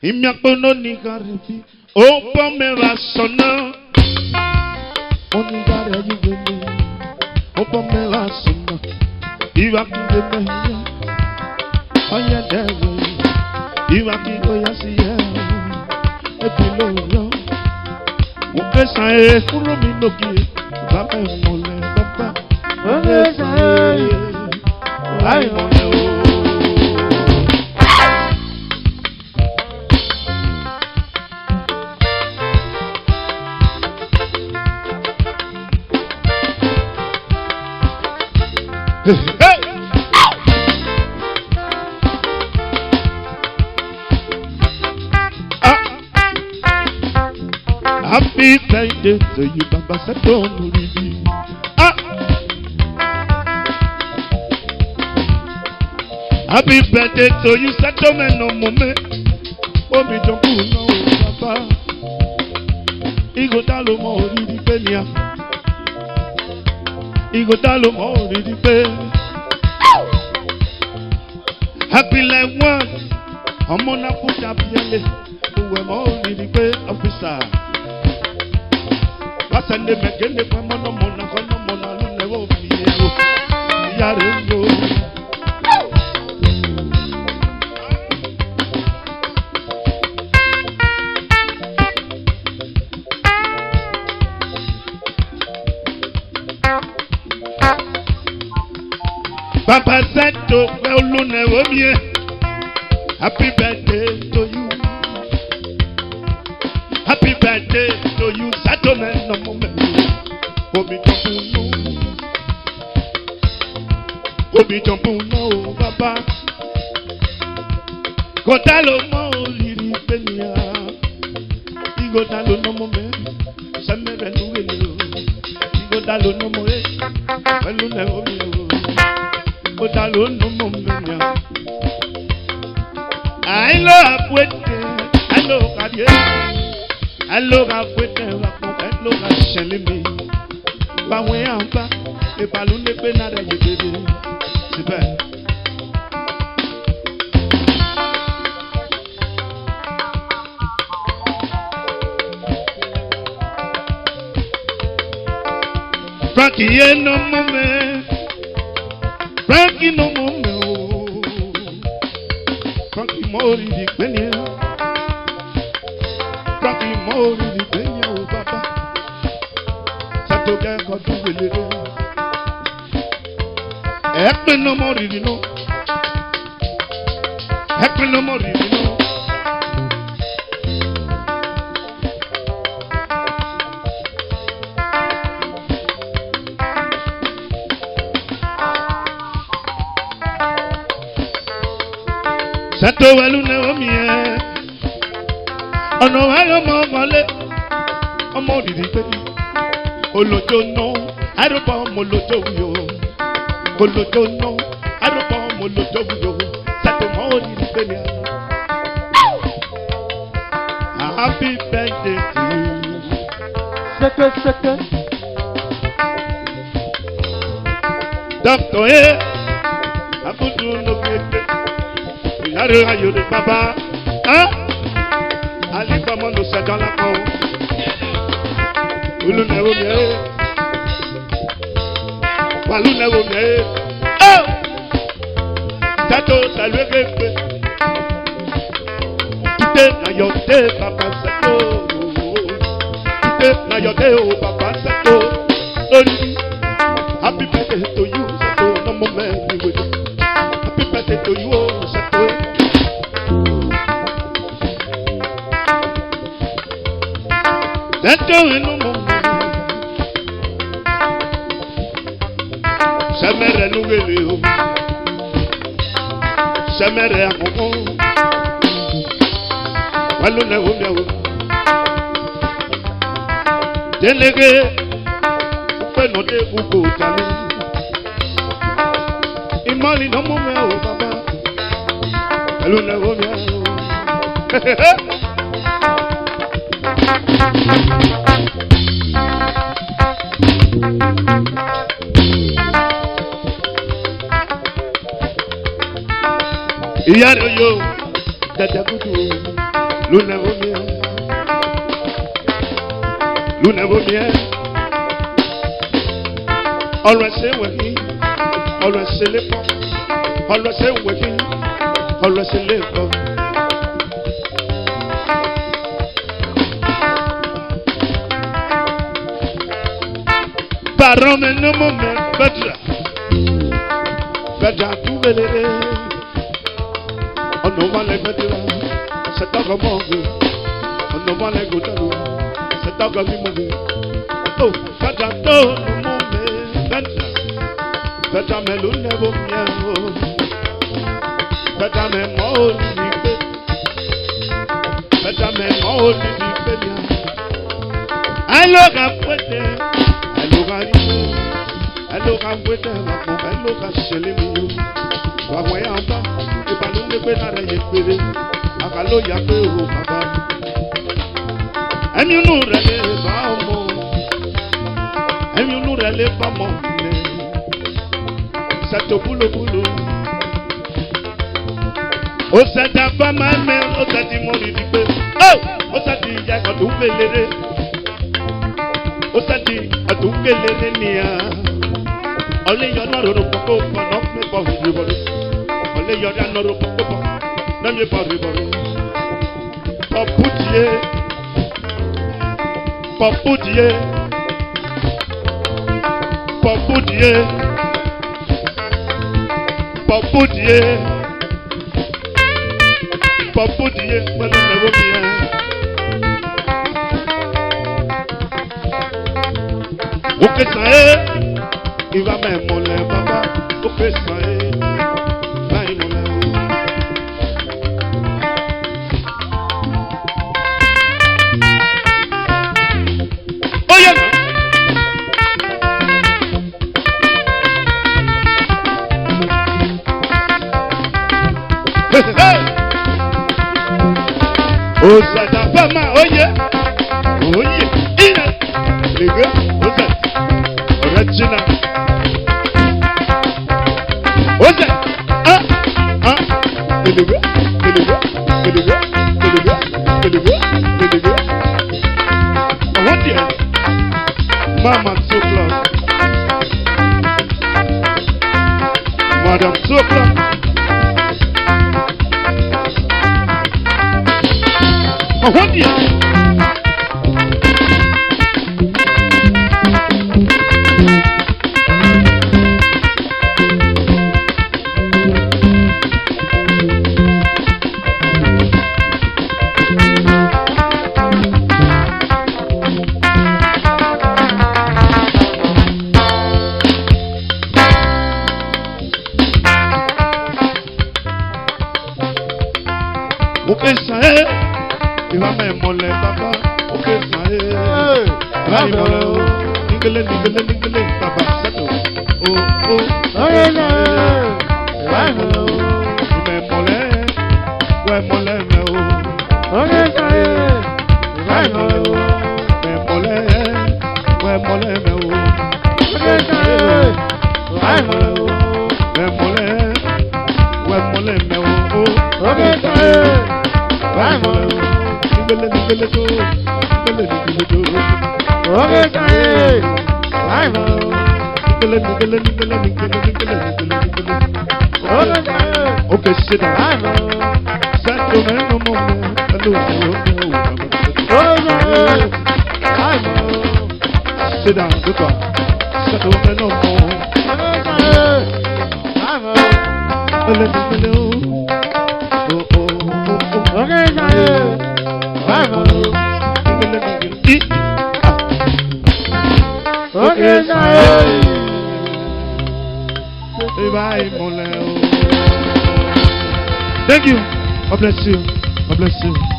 Imiakono ni garibi. Opa me vasona. Oni gare yuveni. Opa me vasona. Iwa kinde mehiya. Oya dewe. Iwa kiko yasiya. Epilo yo. Uke sae furo mi nogi. Baba mole baba. Uke sae. Ay mole o. Hey! Happy birthday to you, Baba Sato Muribi. Happy birthday to you, Sato Meno Mome. Omi Jonku no Baba. Igo Dalo Mo Ridi Penia. Igo Dalo Mo Ridi Penia. Happy like one. Amona Puja Biale. Uwe Mo Ridi Penia officer. Asande megende kwa mono mona lunewo miyo yarengo Papa Sato kwa lunewo miyo. Happy birthday to you. Happy birthday to you, Sato Meno Mome. Omi Jompuno. Omi Jompuno, Baba. Godalo mo liri penia. Igodalo no mome. Samere nuwelo. Igodalo no more. Welu ne omio. Godalo no mome. I love waiting. I love adieu. Hello, I wait and hello, I shall me. But when I'm back, if I don't live another you baby, it's bad. Frankie, no moment. Frankie, no moment. Frankie, more in the penny. Mori di benya o baba Sato ga ko du welere Ekpe no mori di no Ekpe no mori di no Sato walu ne o mi e Ono ayo mo mole Omo didi pebi Olojo no Aropo mo lojo yo Olojo no Aropo mo lojo yo Sato mo didi pebi Happy birthday to you Seke Doctor Abudu no gete Yaro ayo de baba Ali comment nous c'est dans la peau. Ulu ne wo mie. Walu ne wo mie. Oh! Tato salue bebe. Tute na yote papa sato. Tute na yote o papa sato. Only happy birthday to you sato no moment we will. Happy birthday to you sato. Sato no moment. Samere no wele. Samere akoko. Walu na wo mia wo. Delege pe no de buko tani. Imali no mo mia wo baba. Walu na wo mia wo. Iyaro yo dada kudu Luna vomia. Luna vomia. Always say working. Always say live. Always say working. Always say live. Parole mais non mon bedra. Bedra tout belé. On ne va les bedra. C'est pas comme on veut. On ne va les goûter. C'est pas comme on veut. Oh, bedra tout le monde bedra. Bedra mais l'on ne vaut bien. Bedra mais moi on dit. Bedra mais moi on dit. Alors après. Hello, I'm with them. Hello, I'm selling you. Why am I? If I don't get better, I get better. I can look at you, Papa. And you know that it's all. And you know that it's all. Sato Pulo Pulo. Oh, Sata Fama, oh, Sati Mori. Oh, Sati Jack, or Dupele. Oh, Sati, a Dupele Nia. Only your no poco, not me for everybody. Only your no poco, not me for everybody. Paputier, Paputier, Paputier, Paputier, Paputier, well, never be. Okay, sir. Il va même mon lait, papa, au fait ça est, là il mon lait. Oh yeah! Oh ça t'a pas mal, oh yeah! Oh yeah! Il est, les gars, oh ça, Regina. What's that? What the hell? Mama, so close. Madam, so close. What the hell? Il va même moller papa, ok ça est. Là il molle, ningele papa ça tout. Oh oh. Il même moller, ouais moller mais oh. Ok ça est. Là moller, ouais moller mais oh. Ok ça est. Là moller, ouais moller mais oh. Ok ça est. Là moller. Okay, sit down. Sit down, goodbye. Settle no more. Thank you. God bless you. God bless you.